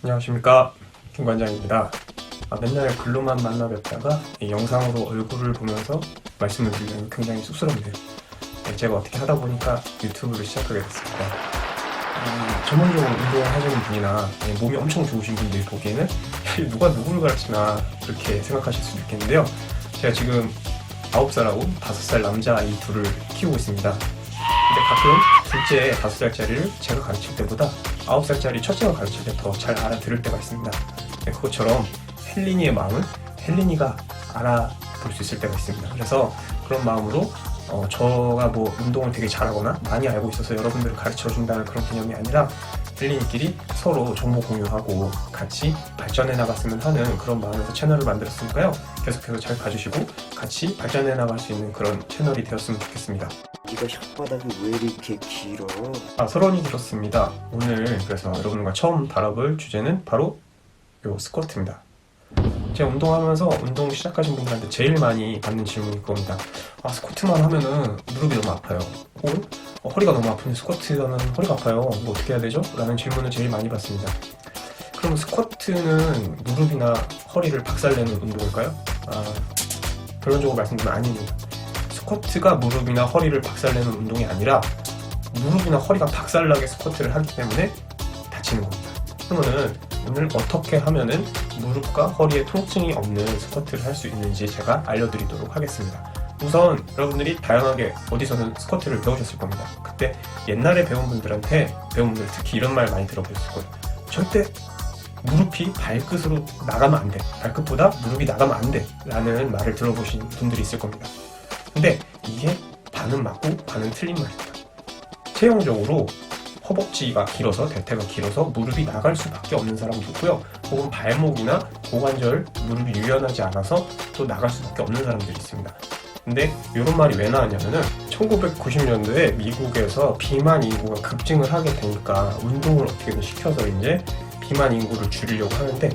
안녕하십니까, 김관장입니다. 맨날 글로만 만나 뵙다가 이 영상으로 얼굴을 보면서 말씀을 드리면 굉장히 쑥스럽네요. 제가 어떻게 하다 보니까 유튜브를 시작하게 됐습니다. 전문적으로 운동을 하시는 분이나 몸이 엄청 좋으신 분들이 보기에는 누가 누구를 가르치나 그렇게 생각하실 수도 있겠는데요. 제가 지금 9살하고 5살 남자아이 둘을 키우고 있습니다. 근데 가끔 둘째 5살짜리를 제가 가르칠 때보다 9살짜리 첫째가 가르칠 때 더 잘 알아들을 때가 있습니다. 그것처럼 헬린이의 마음은 헬린이가 알아볼 수 있을 때가 있습니다. 그래서 그런 마음으로 저가 뭐 운동을 되게 잘하거나 많이 알고 있어서 여러분들을 가르쳐준다는 그런 개념이 아니라 헬린이끼리 서로 정보 공유하고 같이 발전해 나갔으면 하는 그런 마음에서 채널을 만들었으니까요. 계속해서 잘 봐주시고 같이 발전해 나갈 수 있는 그런 채널이 되었으면 좋겠습니다. 네가 혓바닥이 왜 이렇게 길어? 서론이 길었습니다. 오늘 그래서 여러분과 처음 다뤄볼 주제는 바로 요 스쿼트입니다. 제가 운동하면서 운동 시작하신 분들한테 제일 많이 받는 질문이 그겁니다. 스쿼트만 하면은 무릎이 너무 아파요. 혹은 허리가 너무 아픈데 스쿼트 하면 허리가 아파요. 뭐 어떻게 해야 되죠? 라는 질문을 제일 많이 받습니다. 그럼 스쿼트는 무릎이나 허리를 박살내는 운동일까요? 결론적으로 말씀드리면 아닙니다. 스쿼트가 무릎이나 허리를 박살내는 운동이 아니라 무릎이나 허리가 박살나게 스쿼트를 하기 때문에 다치는 겁니다. 그러면은 오늘 어떻게 하면은 무릎과 허리에 통증이 없는 스쿼트를 할 수 있는지 제가 알려드리도록 하겠습니다. 우선 여러분들이 다양하게 어디서는 스쿼트를 배우셨을 겁니다. 그때 옛날에 배운 분들 특히 이런 말 많이 들어보셨을 거예요. 절대 무릎이 발끝으로 나가면 안 돼. 발끝보다 무릎이 나가면 안 돼. 라는 말을 들어보신 분들이 있을 겁니다. 근데 이게 반은 맞고 반은 틀린 말입니다. 체형적으로 허벅지가 길어서 대퇴가 길어서 무릎이 나갈 수밖에 없는 사람도 있고요. 혹은 발목이나 고관절 무릎이 유연하지 않아서 또 나갈 수밖에 없는 사람들이 있습니다. 근데 이런 말이 왜 나왔냐면은 1990년도에 미국에서 비만 인구가 급증을 하게 되니까 운동을 어떻게든 시켜서 이제 비만 인구를 줄이려고 하는데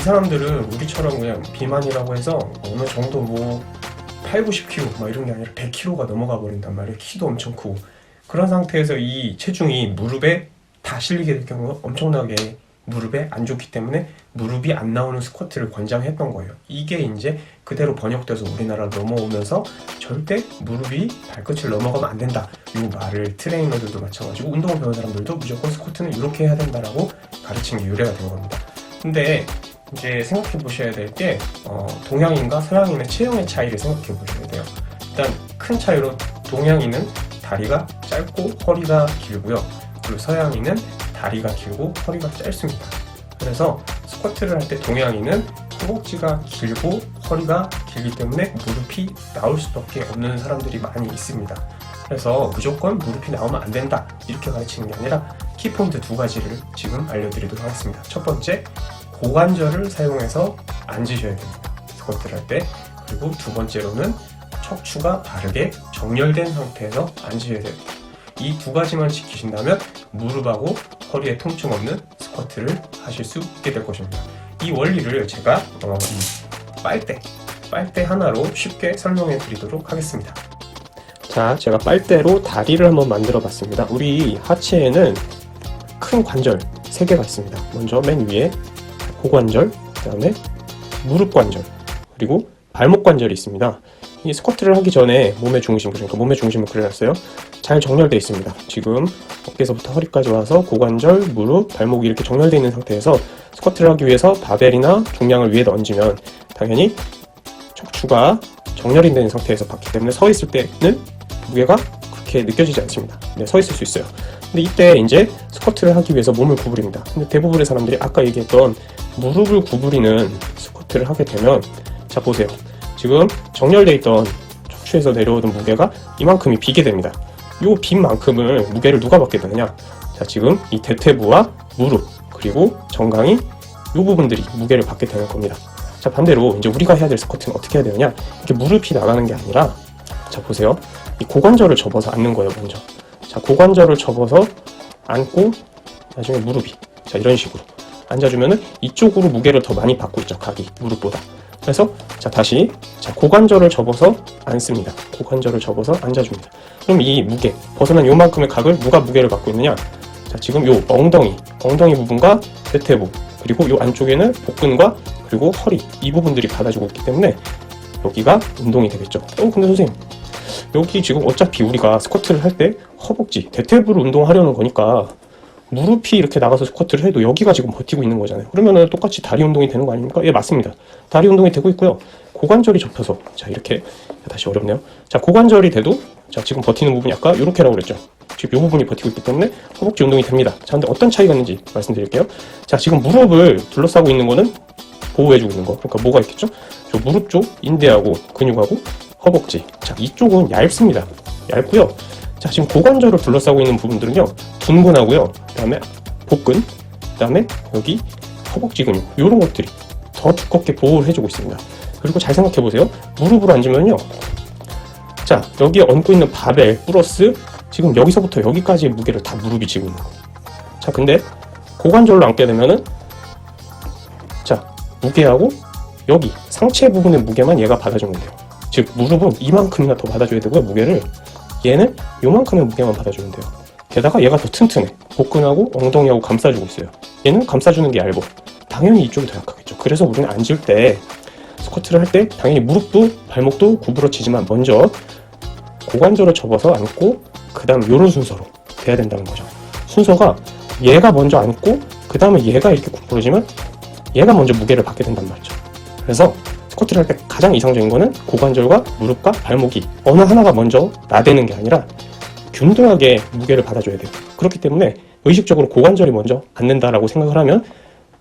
이 사람들은 우리처럼 그냥 비만이라고 해서 어느 정도 뭐 8, 90kg 막 이런 게 아니라 100kg가 넘어가 버린단 말이에요. 키도 엄청 크고. 그런 상태에서 이 체중이 무릎에 다 실리게 될 경우 엄청나게 무릎에 안 좋기 때문에 무릎이 안 나오는 스쿼트를 권장했던 거예요. 이게 이제 그대로 번역돼서 우리나라로 넘어오면서 절대 무릎이 발끝을 넘어가면 안 된다. 이 말을 트레이너들도 마찬가지고 운동을 배우는 사람들도 무조건 스쿼트는 이렇게 해야 된다라고 가르친 게 유래가 된 겁니다. 근데 이제 생각해 보셔야 될 게 동양인과 서양인의 체형의 차이를 생각해 보셔야 돼요. 일단 큰 차이로 동양인은 다리가 짧고 허리가 길고요. 그리고 서양인은 다리가 길고 허리가 짧습니다. 그래서 스쿼트를 할 때 동양인은 허벅지가 길고 허리가 길기 때문에 무릎이 나올 수밖에 없는 사람들이 많이 있습니다. 그래서 무조건 무릎이 나오면 안 된다 이렇게 가르치는 게 아니라 키포인트 2가지를 지금 알려드리도록 하겠습니다. 첫 번째, 고관절을 사용해서 앉으셔야 됩니다. 스쿼트를 할 때. 그리고 두 번째로는 척추가 바르게 정렬된 상태에서 앉으셔야 됩니다. 이 2가지만 지키신다면 무릎하고 허리에 통증 없는 스쿼트를 하실 수 있게 될 것입니다. 이 원리를 제가 빨대 하나로 쉽게 설명해 드리도록 하겠습니다. 자, 제가 빨대로 다리를 한번 만들어 봤습니다. 우리 하체에는 큰 관절 3개가 있습니다. 먼저 맨 위에 고관절, 그 다음에 무릎 관절, 그리고 발목 관절이 있습니다. 이 스쿼트를 하기 전에 몸의 중심, 그러니까 몸의 중심을 그려놨어요. 잘 정렬되어 있습니다. 지금 어깨에서부터 허리까지 와서 고관절, 무릎, 발목이 이렇게 정렬되어 있는 상태에서 스쿼트를 하기 위해서 바벨이나 중량을 위에다 얹으면 당연히 척추가 정렬이 되는 상태에서 받기 때문에 서 있을 때는 무게가 그렇게 느껴지지 않습니다. 네, 서 있을 수 있어요. 근데 이때 이제 스쿼트를 하기 위해서 몸을 구부립니다. 근데 대부분의 사람들이 아까 얘기했던 무릎을 구부리는 스쿼트를 하게 되면 자 보세요. 지금 정렬되어 있던 척추에서 내려오던 무게가 이만큼이 비게 됩니다. 이 빈 만큼을 무게를 누가 받게 되느냐? 자, 지금 이 대퇴부와 무릎 그리고 정강이 이 부분들이 무게를 받게 되는 겁니다. 자, 반대로 이제 우리가 해야 될 스쿼트는 어떻게 해야 되느냐? 이렇게 무릎이 나가는 게 아니라 자 보세요. 이 고관절을 접어서 앉는 거예요. 먼저. 자, 고관절을 접어서 앉고 나중에 무릎이 자 이런 식으로 앉아주면은 이쪽으로 무게를 더 많이 받고 있죠. 각이 무릎보다. 그래서 자 다시 자 고관절을 접어서 앉습니다. 고관절을 접어서 앉아줍니다. 그럼 이 무게 벗어난 요만큼의 각을 누가 무게를 받고 있느냐? 자 지금 요 엉덩이 부분과 대퇴부 그리고 이 안쪽에는 복근과 그리고 허리 이 부분들이 받아주고 있기 때문에 여기가 운동이 되겠죠. 근데 선생님 여기 지금 어차피 우리가 스쿼트를 할 때 허벅지, 대퇴부를 운동하려는 거니까 무릎이 이렇게 나가서 스쿼트를 해도 여기가 지금 버티고 있는 거잖아요. 그러면은 똑같이 다리 운동이 되는 거 아닙니까? 예, 맞습니다. 다리 운동이 되고 있고요. 고관절이 접혀서, 자, 이렇게, 다시 어렵네요. 자, 고관절이 돼도, 자, 지금 버티는 부분이 아까 이렇게라고 그랬죠. 지금 이 부분이 버티고 있기 때문에 허벅지 운동이 됩니다. 자, 근데 어떤 차이가 있는지 말씀드릴게요. 자, 지금 무릎을 둘러싸고 있는 거는 보호해주고 있는 거. 그러니까 뭐가 있겠죠? 저 무릎 쪽 인대하고 근육하고 허벅지. 자, 이쪽은 얇습니다. 얇고요. 자, 지금 고관절을 둘러싸고 있는 부분들은요, 둔근하고요. 그 다음에 복근, 그 다음에 여기 허벅지 근육, 이런 것들이 더 두껍게 보호를 해주고 있습니다. 그리고 잘 생각해 보세요. 무릎으로 앉으면요. 자, 여기에 얹고 있는 바벨 플러스 지금 여기서부터 여기까지의 무게를 다 무릎이 지고 있는 거예요. 자, 근데 고관절로 앉게 되면은 자, 무게하고 여기 상체 부분의 무게만 얘가 받아주면 돼요. 즉, 무릎은 이만큼이나 더 받아줘야 되고요, 무게를. 얘는 요만큼의 무게만 받아주면 돼요. 게다가 얘가 더 튼튼해. 복근하고 엉덩이하고 감싸주고 있어요. 얘는 감싸주는 게 얇고 당연히 이쪽이 더 약하겠죠. 그래서 우리는 앉을 때 스쿼트를 할 때 당연히 무릎도 발목도 구부러지지만 먼저 고관절을 접어서 앉고 그 다음 요런 순서로 돼야 된다는 거죠. 순서가 얘가 먼저 앉고 그 다음에 얘가 이렇게 구부러지면 얘가 먼저 무게를 받게 된단 말이죠. 그래서 스쿼트를 할 때 가장 이상적인 거는 고관절과 무릎과 발목이 어느 하나가 먼저 나대는 게 아니라 균등하게 무게를 받아줘야 돼요. 그렇기 때문에 의식적으로 고관절이 먼저 앉는다라고 생각을 하면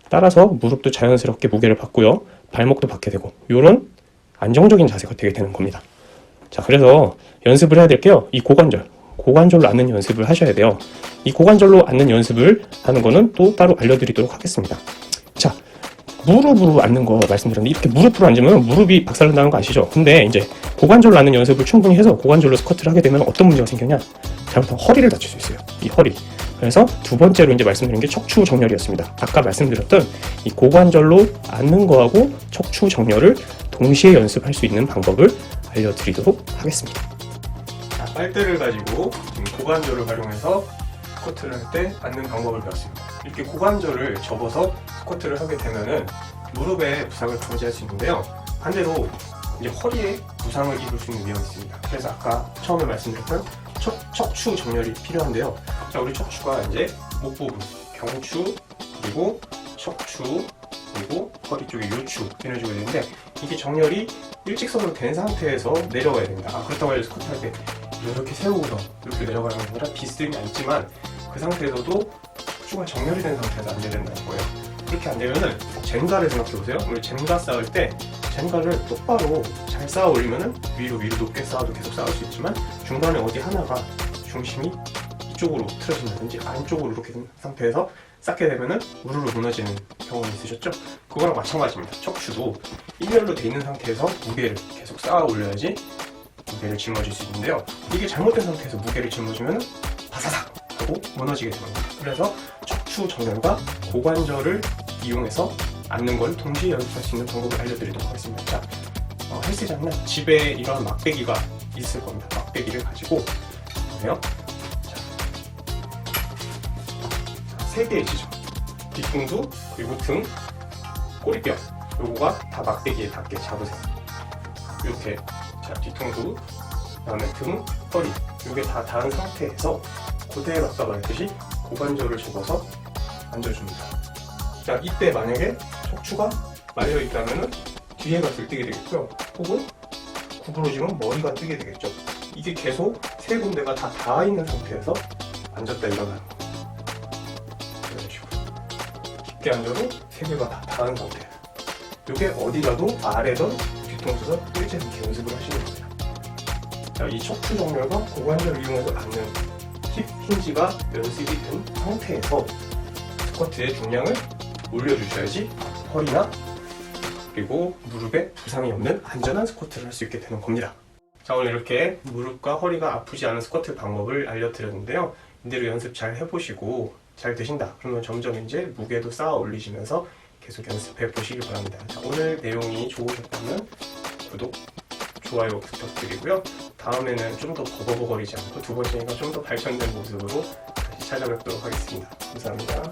따라서 무릎도 자연스럽게 무게를 받고요. 발목도 받게 되고 이런 안정적인 자세가 되게 되는 겁니다. 자, 그래서 연습을 해야 될 게요. 이 고관절로 앉는 연습을 하셔야 돼요. 이 고관절로 앉는 연습을 하는 거는 또 따로 알려드리도록 하겠습니다. 자, 무릎으로 앉는 거 말씀드렸는데 이렇게 무릎으로 앉으면 무릎이 박살난다는 거 아시죠? 근데 이제 고관절로 앉는 연습을 충분히 해서 고관절로 스쿼트를 하게 되면 어떤 문제가 생기냐? 잘못하면 허리를 다칠 수 있어요. 이 허리. 그래서 두 번째로 이제 말씀드린 게 척추 정렬이었습니다. 아까 말씀드렸던 이 고관절로 앉는 거하고 척추 정렬을 동시에 연습할 수 있는 방법을 알려드리도록 하겠습니다. 자, 빨대를 가지고 지금 고관절을 활용해서 스쿼트를 할 때 앉는 방법을 배웠습니다. 이렇게 고관절을 접어서 스쿼트를 하게 되면은 무릎에 부상을 방지할 수 있는데요. 반대로 이제 허리에 부상을 입을 수 있는 위험이 있습니다. 그래서 아까 처음에 말씀드렸던 척추 정렬이 필요한데요. 자, 우리 척추가 이제 목 부분, 경추, 그리고 척추, 그리고 허리 쪽에 요추 이런 식으로 되는데 이게 정렬이 일직선으로 된 상태에서 내려가야 됩니다. 그렇다고 해서 스쿼트 할 때 이렇게 세우고서 이렇게 내려가는 게 아니라 비스듬히 앉지만 그 상태에서도 척추가 정렬이 된 상태에서 앉아야 된다는 거예요. 그렇게 안 되면은 젠가를 생각해보세요. 우리 젠가 쌓을 때 젠가를 똑바로 잘 쌓아 올리면은 위로 높게 쌓아도 계속 쌓을 수 있지만 중간에 어디 하나가 중심이 이쪽으로 틀어진다든지 안쪽으로 이렇게 된 상태에서 쌓게 되면은 우르르 무너지는 경험이 있으셨죠? 그거랑 마찬가지입니다. 척추도 일렬로 돼 있는 상태에서 무게를 계속 쌓아 올려야지 무게를 짊어질 수 있는데요. 이게 잘못된 상태에서 무게를 짊어지면 바사삭 하고 무너지게 되는 겁니다. 그래서 척추 정렬과 고관절을 이용해서 앉는 걸 동시에 연습할 수 있는 방법을 알려드리도록 하겠습니다. 자, 헬스장이나 집에 이런 막대기가 있을 겁니다. 막대기를 가지고 보세요. 세 개의 지점, 뒤통수, 그리고 등, 꼬리뼈, 요거가 다 막대기에 닿게 잡으세요. 이렇게 자, 뒤통수, 그 다음에 등, 허리 이게 다 닿은 상태에서 고대에 아까 말했듯이 고관절을 접어서 앉아줍니다. 자, 이때 만약에 척추가 말려 있다면은 뒤에가 들뜨게 되겠고요. 혹은 구부러지면 머리가 뜨게 되겠죠. 이게 계속 세 군데가 다 닿아 있는 상태에서 앉았다 일어나는 거. 이런 식으로 깊게 앉아도 세 개가 다 닿은 상태에서. 이게 어디 가도 아래던 뒤통수선 뜨지 않게 연습을 하시는 겁니다. 자, 이 척추 정렬과 고관절을 이용해서 앉는 힙 힌지가 연습이 된 상태에서 스쿼트의 중량을 올려주셔야지 허리나 그리고 무릎에 부상이 없는 안전한 스쿼트를 할 수 있게 되는 겁니다. 자, 오늘 이렇게 무릎과 허리가 아프지 않은 스쿼트 방법을 알려드렸는데요. 이대로 연습 잘 해보시고 잘 되신다 그러면 점점 이제 무게도 쌓아 올리시면서 계속 연습해 보시기 바랍니다. 자, 오늘 내용이 좋으셨다면 구독, 좋아요 부탁드리고요. 다음에는 좀 더 버벅거리지 않고 두 번째니까 좀 더 발전된 모습으로 다시 찾아뵙도록 하겠습니다. 감사합니다.